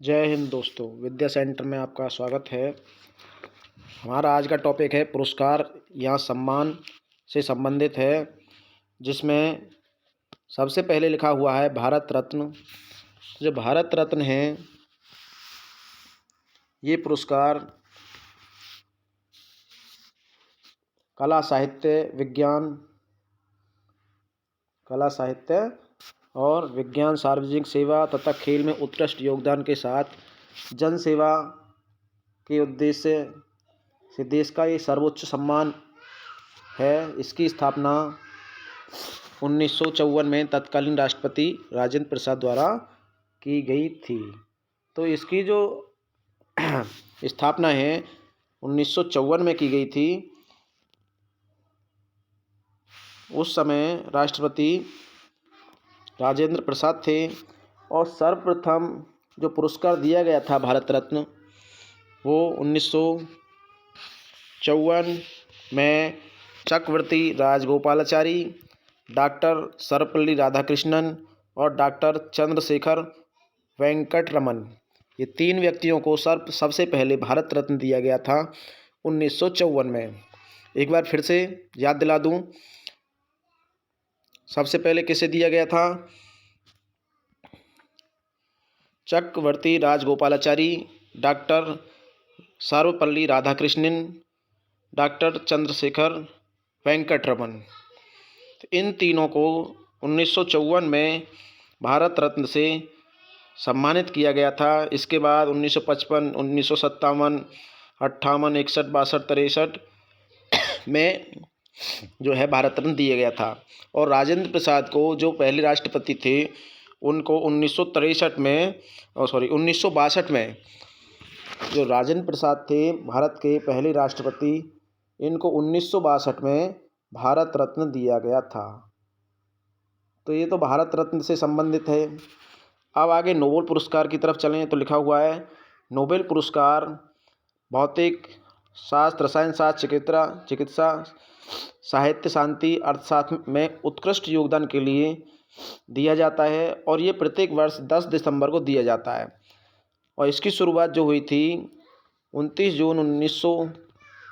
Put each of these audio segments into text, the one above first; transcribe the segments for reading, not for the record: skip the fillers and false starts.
जय हिंद दोस्तों, विद्या सेंटर में आपका स्वागत है। हमारा आज का टॉपिक है पुरस्कार या सम्मान से संबंधित है, जिसमें सबसे पहले लिखा हुआ है भारत रत्न। जो भारत रत्न है, ये पुरस्कार कला साहित्य और विज्ञान, सार्वजनिक सेवा तथा खेल में उत्कृष्ट योगदान के साथ जन सेवा के उद्देश्य से देश का ये सर्वोच्च सम्मान है। इसकी स्थापना 1954 में तत्कालीन राष्ट्रपति राजेंद्र प्रसाद द्वारा की गई थी। तो इसकी जो स्थापना है 1954 में की गई थी। उस समय राष्ट्रपति राजेंद्र प्रसाद थे और सर्वप्रथम जो पुरस्कार दिया गया था भारत रत्न, वो 1954 में चक्रवर्ती राजगोपालाचारी, डॉक्टर सर्वपल्ली राधाकृष्णन और डॉक्टर चंद्रशेखर वेंकटरमन, ये तीन व्यक्तियों को सबसे पहले भारत रत्न दिया गया था 1954 में। एक बार फिर से याद दिला दूं, सबसे पहले किसे दिया गया था? चक्रवर्ती राजगोपालाचारी, डॉक्टर सर्वपल्ली राधाकृष्णन, डॉक्टर चंद्रशेखर वेंकटरमन। इन तीनों को 1954 में भारत रत्न से सम्मानित किया गया था। इसके बाद 1955, 1957, 58, 61, 62, 63 में जो है भारत रत्न दिया गया था। और राजेंद्र प्रसाद को, जो पहले राष्ट्रपति थे, उनको 1962 में जो राजेंद्र प्रसाद थे भारत के पहले राष्ट्रपति, इनको 1962 में भारत रत्न दिया गया था। तो ये तो भारत रत्न से संबंधित है। अब आगे नोबेल पुरस्कार की तरफ चलें तो लिखा हुआ है नोबेल पुरस्कार भौतिक शास्त्र, रसायन शास्त्र, चिकित्सा, साहित्य, शांति, अर्थशास्त्र में उत्कृष्ट योगदान के लिए दिया जाता है और ये प्रत्येक वर्ष 10 दिसंबर को दिया जाता है। और इसकी शुरुआत जो हुई थी 29 जून 1900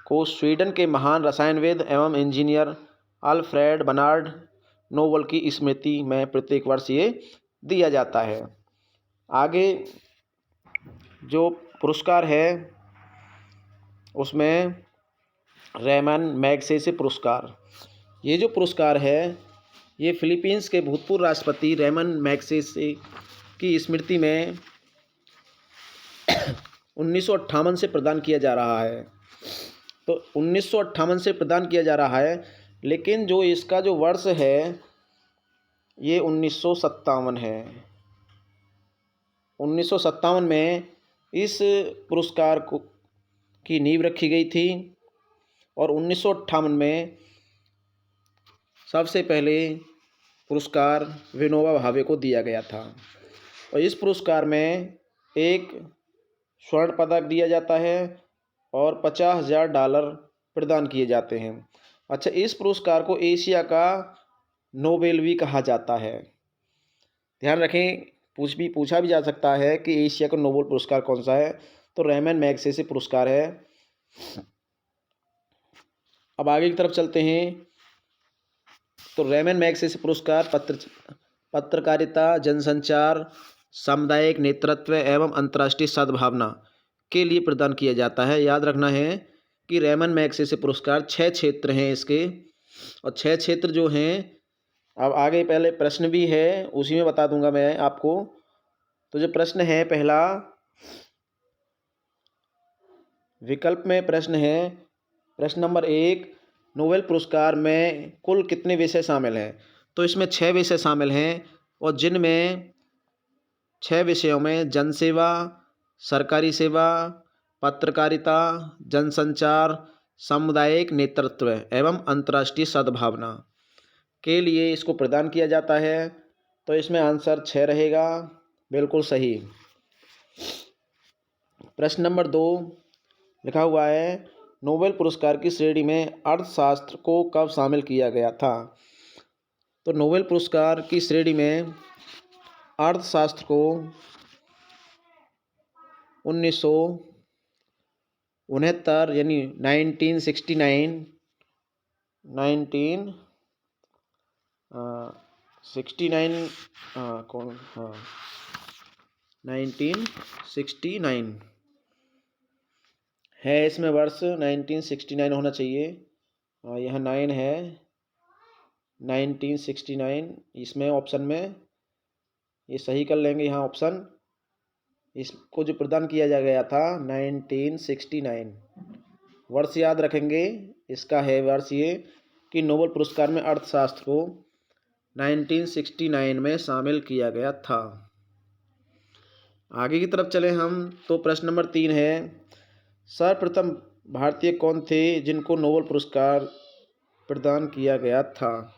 को स्वीडन के महान रसायनविद एवं इंजीनियर अल्फ्रेड बर्नार्ड नोबेल की स्मृति में प्रत्येक वर्ष ये दिया जाता है। आगे जो पुरस्कार है उसमें रेमन मैगसेसे पुरस्कार, ये जो पुरस्कार है ये फिलीपींस के भूतपूर्व राष्ट्रपति रेमन मैगसेसे की स्मृति में 1958 से प्रदान किया जा रहा है। तो 1958 से प्रदान किया जा रहा है, लेकिन जो इसका जो वर्ष है ये 1957 है। 1957 में इस पुरस्कार की नींव रखी गई थी और 1958 में सबसे पहले पुरस्कार विनोबा भावे को दिया गया था। और इस पुरस्कार में एक स्वर्ण पदक दिया जाता है और $50,000 प्रदान किए जाते हैं। अच्छा, इस पुरस्कार को एशिया का नोबेल भी कहा जाता है। ध्यान रखें, पूछा भी जा सकता है कि एशिया का नोबेल पुरस्कार कौन सा है, तो रेमन मैगसेसे पुरस्कार है। अब आगे की तरफ चलते हैं। तो रेमन मैगसेसे पुरस्कार पत्रकारिता, जनसंचार, सामुदायिक नेतृत्व एवं अंतर्राष्ट्रीय सद्भावना के लिए प्रदान किया जाता है। याद रखना है कि रेमन मैगसेसे पुरस्कार 6 क्षेत्र हैं इसके, और 6 क्षेत्र जो हैं, अब आगे पहले प्रश्न भी है, उसी में बता दूंगा मैं आपको। तो जो प्रश्न है पहला, विकल्प में प्रश्न है, प्रश्न नंबर 1, नोबेल पुरस्कार में कुल कितने विषय शामिल हैं? तो इसमें 6 विषय शामिल हैं, और जिनमें 6 विषयों में जनसेवा, सरकारी सेवा, पत्रकारिता, जनसंचार, सामुदायिक नेतृत्व एवं अंतर्राष्ट्रीय सद्भावना के लिए इसको प्रदान किया जाता है। तो इसमें आंसर 6 रहेगा, बिल्कुल सही। प्रश्न नंबर 2 लिखा हुआ है नोबेल पुरस्कार की श्रेणी में अर्थशास्त्र को कब शामिल किया गया था? तो नोबेल पुरस्कार की श्रेणी में अर्थशास्त्र को 1969 यानी 1969 1969 है, इसमें वर्ष 1969 होना चाहिए। यह 9 है, 1969 इसमें ऑप्शन में ये सही कर लेंगे। यहाँ ऑप्शन इसको जो प्रदान किया जा गया था 1969 वर्ष याद रखेंगे। इसका है वर्ष ये कि नोबेल पुरस्कार में अर्थशास्त्र को 1969 में शामिल किया गया था। आगे की तरफ चले हम तो प्रश्न नंबर 3 है, सर्वप्रथम भारतीय कौन थे जिनको नोबेल पुरस्कार प्रदान किया गया था?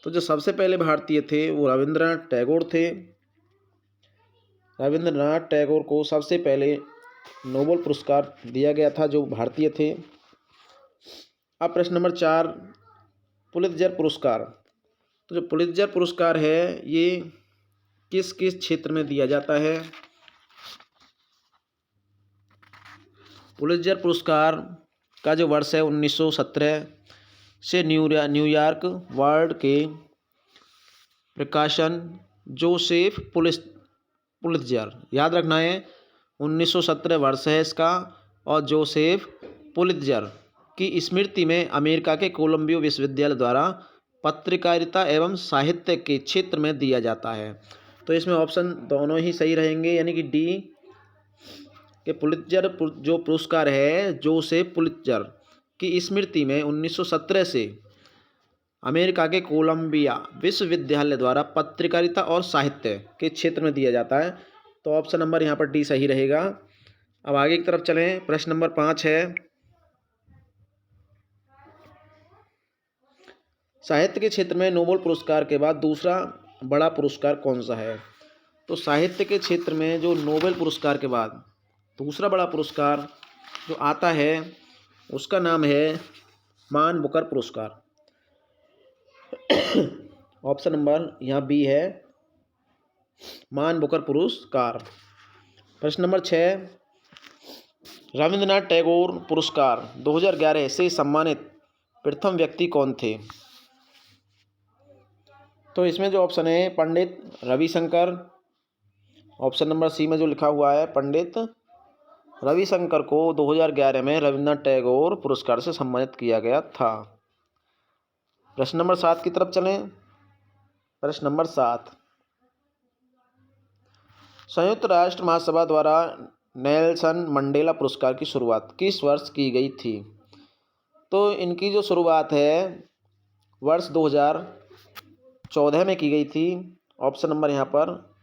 तो जो सबसे पहले भारतीय थे वो रविंद्रनाथ टैगोर थे। रविंद्रनाथ टैगोर को सबसे पहले नोबेल पुरस्कार दिया गया था, जो भारतीय थे। अब प्रश्न नंबर 4, पुलित्जर पुरस्कार। तो जो पुलित्जर पुरस्कार है ये किस किस क्षेत्र में दिया जाता है? पुलित्जर पुरस्कार का जो वर्ष है 1917 से न्यूयॉर्क वर्ल्ड के प्रकाशन जोसेफ पुलित्जर, याद रखना है 1917 वर्ष है इसका, और जोसेफ पुलित्जर की स्मृति में अमेरिका के कोलंबिया विश्वविद्यालय द्वारा पत्रकारिता एवं साहित्य के क्षेत्र में दिया जाता है। तो इसमें ऑप्शन दोनों ही सही रहेंगे, यानी कि डी के पुलित्जर जो पुरस्कार है जोसेफ पुलित्जर की स्मृति में 1917 से अमेरिका के कोलंबिया विश्वविद्यालय द्वारा पत्रकारिता और साहित्य के क्षेत्र में दिया जाता है। तो ऑप्शन नंबर यहाँ पर डी सही रहेगा। अब आगे की तरफ चलें, प्रश्न नंबर 5 है, साहित्य के क्षेत्र में नोबेल पुरस्कार के बाद दूसरा बड़ा पुरस्कार कौन सा है? तो साहित्य के क्षेत्र में जो नोबेल पुरस्कार के बाद दूसरा बड़ा पुरस्कार जो आता है उसका नाम है मान बुकर पुरस्कार। ऑप्शन नंबर यहाँ बी है, मान बुकर पुरस्कार। प्रश्न नंबर 6, रविंद्रनाथ टैगोर पुरस्कार 2011 से सम्मानित प्रथम व्यक्ति कौन थे? तो इसमें जो ऑप्शन है Pandit Ravishankar, option number C में जो लिखा हुआ है पंडित रविशंकर को 2011 में रविंद्रनाथ टैगोर पुरस्कार से सम्मानित किया गया था। प्रश्न नंबर 7 की तरफ चलें। प्रश्न नंबर 7, संयुक्त राष्ट्र महासभा द्वारा नेल्सन मंडेला पुरस्कार की शुरुआत किस वर्ष की गई थी? तो इनकी जो शुरुआत है वर्ष 2014 में की गई थी। ऑप्शन नंबर यहाँ पर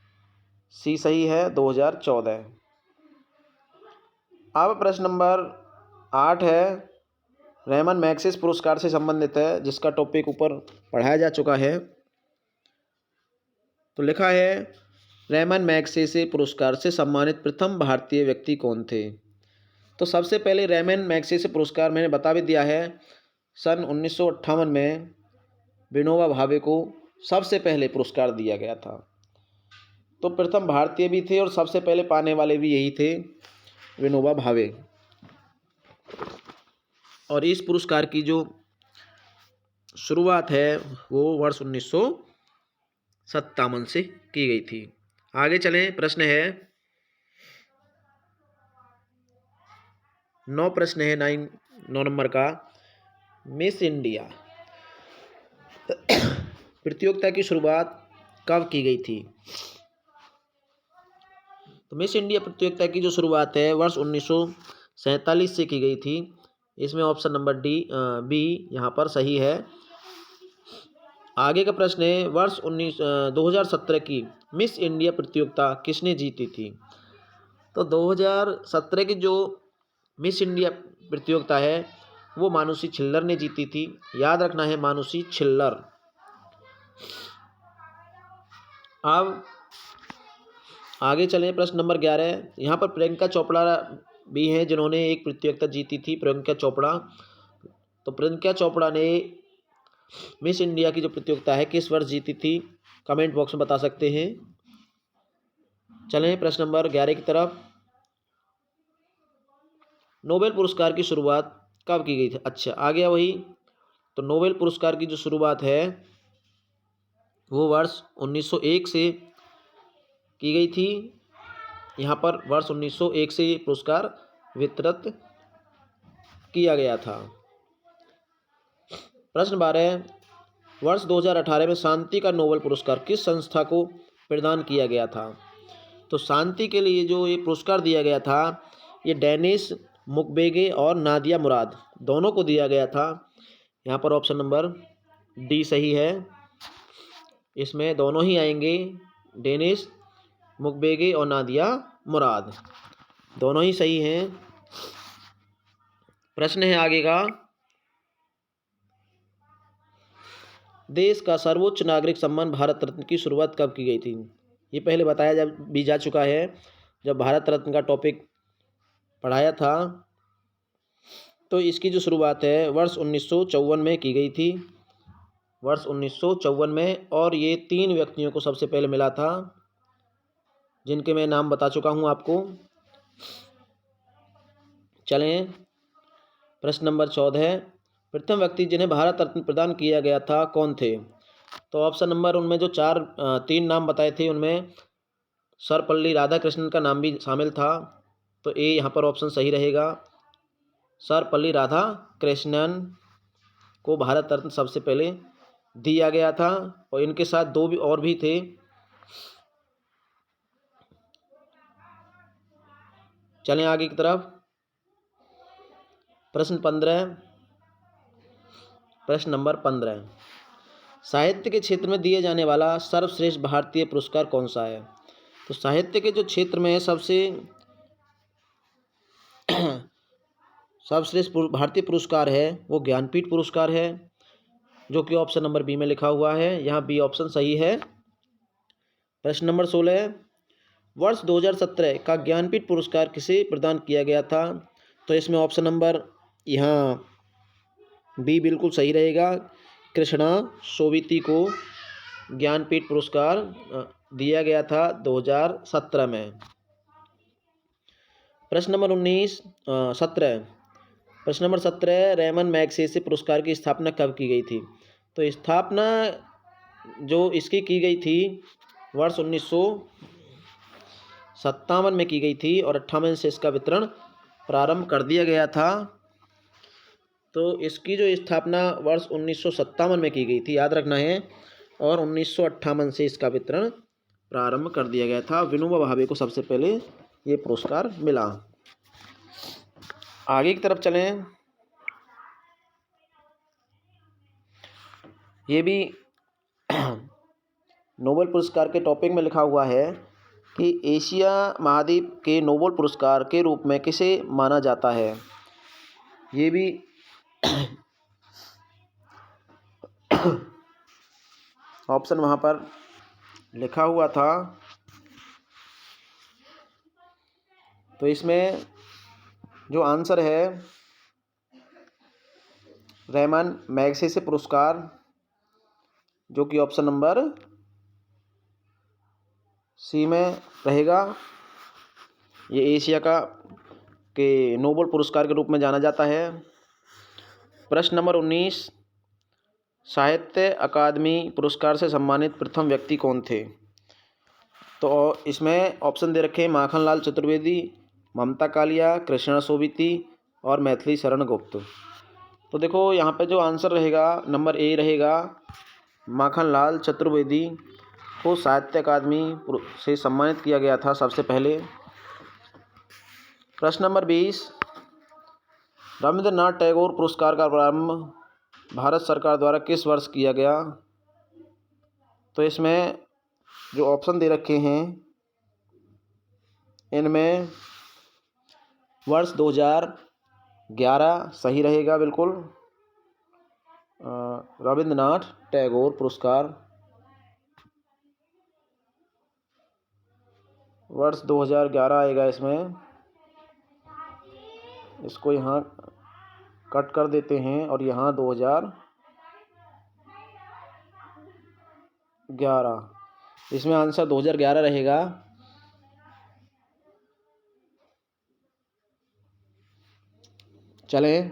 सी सही है, 2014। अब प्रश्न नंबर 8 है, रेमन मैग्सेसे पुरस्कार से संबंधित है, जिसका टॉपिक ऊपर पढ़ाया जा चुका है। तो लिखा है रेमन मैग्सेसे पुरस्कार से सम्मानित प्रथम भारतीय व्यक्ति कौन थे? तो सबसे पहले रेमन मैग्सेसे पुरस्कार मैंने बता भी दिया है, सन 1958 में विनोबा भावे को सबसे पहले पुरस्कार दिया गया था। तो प्रथम भारतीय भी थे और सबसे पहले पाने वाले भी यही थे, विनोबा भावे। और इस पुरस्कार की जो शुरुआत है वो वर्ष 1957 से की गई थी। आगे चलें, प्रश्न है 9 प्रश्न है 9 नंबर का, मिस इंडिया प्रतियोगिता की शुरुआत कब की गई थी? तो मिस इंडिया प्रतियोगिता की जो शुरुआत है वर्ष 1947 से की गई थी। इसमें ऑप्शन नंबर बी यहाँ पर सही है। आगे का प्रश्न है, वर्ष 2017 की मिस इंडिया प्रतियोगिता किसने जीती थी? तो 2017 की जो मिस इंडिया प्रतियोगिता है वो मानुषी छिल्लर ने जीती थी, याद रखना है मानुषी छिल्लर। अब आगे चलें, प्रश्न नंबर 11। यहाँ पर प्रियंका चोपड़ा भी हैं जिन्होंने एक प्रतियोगिता जीती थी, प्रियंका चोपड़ा। तो प्रियंका चोपड़ा ने मिस इंडिया की जो प्रतियोगिता है किस वर्ष जीती थी? कमेंट बॉक्स में बता सकते हैं। चलें प्रश्न नंबर 11 की तरफ। नोबेल पुरस्कार की शुरुआत कब की गई थी? अच्छा, आ गया वही। तो नोबेल पुरस्कार की जो शुरुआत है वो वर्ष 1901 से की गई थी। यहाँ पर वर्ष 1901 से ये पुरस्कार वितरित किया गया था। प्रश्न 12, वर्ष 2018 में शांति का नोबेल पुरस्कार किस संस्था को प्रदान किया गया था? तो शांति के लिए जो ये पुरस्कार दिया गया था, ये डेनिस मुक्वेगे और नादिया मुराद दोनों को दिया गया था। यहाँ पर ऑप्शन नंबर डी सही है। इसमें दोनों ही आएंगे, डेनिस मुक्वेगे और नादिया मुराद, दोनों ही सही हैं। प्रश्न है आगे का, देश का सर्वोच्च नागरिक सम्मान भारत रत्न की शुरुआत कब की गई थी? ये पहले बताया भी जा चुका है जब भारत रत्न का टॉपिक पढ़ाया था। तो इसकी जो शुरुआत है वर्ष 1954 में की गई थी, वर्ष 1954 में। और ये 3 व्यक्तियों को सबसे पहले मिला था, जिनके मैं नाम बता चुका हूँ आपको। चलें, प्रश्न नंबर 14, प्रथम व्यक्ति जिन्हें भारत रत्न प्रदान किया गया था कौन थे? तो ऑप्शन नंबर उनमें जो 3 नाम बताए थे उनमें सर्वपल्ली राधाकृष्णन का नाम भी शामिल था। तो ए यहाँ पर ऑप्शन सही रहेगा। सर्वपल्ली राधाकृष्णन को भारत रत्न सबसे पहले दिया गया था और इनके साथ 2 भी और भी थे। चलें आगे की तरफ। प्रश्न नंबर 15, साहित्य के क्षेत्र में दिए जाने वाला सर्वश्रेष्ठ भारतीय पुरस्कार कौन सा है? तो साहित्य के जो क्षेत्र में सबसे सर्वश्रेष्ठ भारतीय पुरस्कार है वो ज्ञानपीठ पुरस्कार है, जो कि ऑप्शन नंबर बी में लिखा हुआ है। यहाँ बी ऑप्शन सही है। प्रश्न नंबर 16, वर्ष 2017 का ज्ञानपीठ पुरस्कार किसे प्रदान किया गया था? तो इसमें ऑप्शन नंबर यहाँ बी बिल्कुल सही रहेगा। कृष्णा सोविती को ज्ञानपीठ पुरस्कार दिया गया था 2017 में। प्रश्न नंबर 17, रेमन मैगसेसे पुरस्कार की स्थापना कब की गई थी? तो स्थापना जो इसकी की गई थी वर्ष 1957 में की गई थी और 58 से इसका वितरण प्रारंभ कर दिया गया था। तो इसकी जो स्थापना वर्ष 1957 में की गई थी, याद रखना है, और 1958 से इसका वितरण प्रारंभ कर दिया गया था। विनोबा भावे को सबसे पहले ये पुरस्कार मिला। आगे की तरफ चलें। ये भी नोबेल पुरस्कार के टॉपिक में लिखा हुआ है कि एशिया महाद्वीप के नोबेल पुरस्कार के रूप में किसे माना जाता है? ये भी ऑप्शन वहाँ पर लिखा हुआ था। तो इसमें जो आंसर है रेमन मैगसेसे पुरस्कार, जो कि ऑप्शन नंबर सी में रहेगा। ये एशिया के नोबेल पुरस्कार के रूप में जाना जाता है। प्रश्न नंबर 19, साहित्य अकादमी पुरस्कार से सम्मानित प्रथम व्यक्ति कौन थे? तो इसमें ऑप्शन दे रखे हैं माखनलाल चतुर्वेदी, ममता कालिया, कृष्णा सोविती और मैथिली शरण गुप्त। तो देखो यहाँ पे जो आंसर रहेगा नंबर ए रहेगा। माखनलाल चतुर्वेदी को साहित्य अकादमी से सम्मानित किया गया था सबसे पहले। प्रश्न नंबर 20, रविंद्रनाथ टैगोर पुरस्कार का प्रारंभ भारत सरकार द्वारा किस वर्ष किया गया? तो इसमें जो ऑप्शन दे रखे हैं इनमें वर्ष 2011 सही रहेगा बिल्कुल। रविंद्रनाथ टैगोर पुरस्कार वर्ष 2011 आएगा इसमें। इसको यहाँ कट कर देते हैं और यहाँ 2011, इसमें आंसर 2011 रहेगा। चलें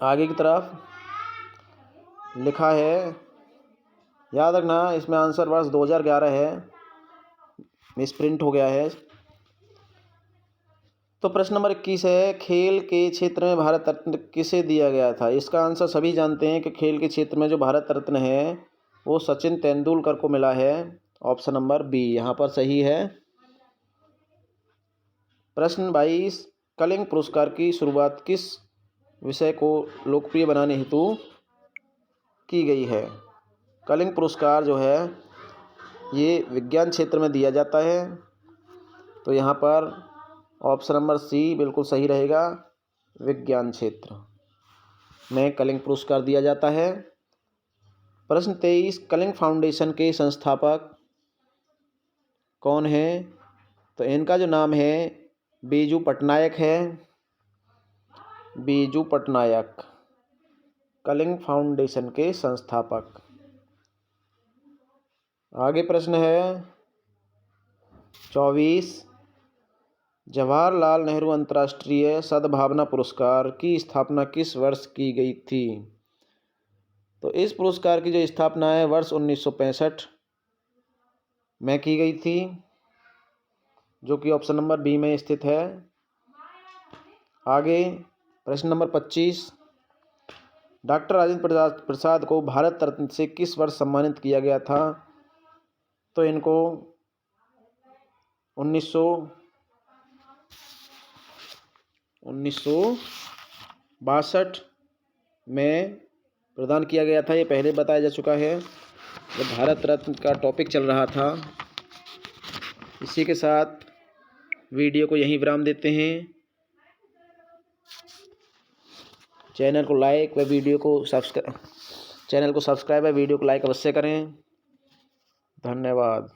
आगे की तरफ। लिखा है, याद रखना इसमें आंसर वर्ष 2011 है, मिसप्रिंट हो गया है। तो प्रश्न नंबर 21 है, खेल के क्षेत्र में भारत रत्न किसे दिया गया था? इसका आंसर सभी जानते हैं कि खेल के क्षेत्र में जो भारत रत्न है वो सचिन तेंदुलकर को मिला है। ऑप्शन नंबर बी यहाँ पर सही है। प्रश्न 22, कलिंग पुरस्कार की शुरुआत किस विषय को लोकप्रिय बनाने हेतु की गई है? कलिंग पुरस्कार जो है ये विज्ञान क्षेत्र में दिया जाता है, तो यहाँ पर ऑप्शन नंबर सी बिल्कुल सही रहेगा। विज्ञान क्षेत्र में कलिंग पुरस्कार दिया जाता है। प्रश्न 23, कलिंग फाउंडेशन के संस्थापक कौन है? तो इनका जो नाम है बीजू पटनायक है। बीजू पटनायक कलिंग फाउंडेशन के संस्थापक। आगे प्रश्न है 24, जवाहरलाल नेहरू अंतर्राष्ट्रीय सद्भावना पुरस्कार की स्थापना किस वर्ष की गई थी? तो इस पुरस्कार की जो स्थापना है वर्ष 1965 में की गई थी, जो कि ऑप्शन नंबर बी में स्थित है। आगे प्रश्न नंबर 25, डॉक्टर राजेंद्र प्रसाद को भारत रत्न से किस वर्ष सम्मानित किया गया था? तो इनको 1962 में प्रदान किया गया था। ये पहले बताया जा चुका है जब भारत रत्न का टॉपिक चल रहा था। इसी के साथ वीडियो को यहीं विराम देते हैं। चैनल को लाइक व वीडियो को सब्सक्राइब व वीडियो को लाइक अवश्य करें। धन्यवाद।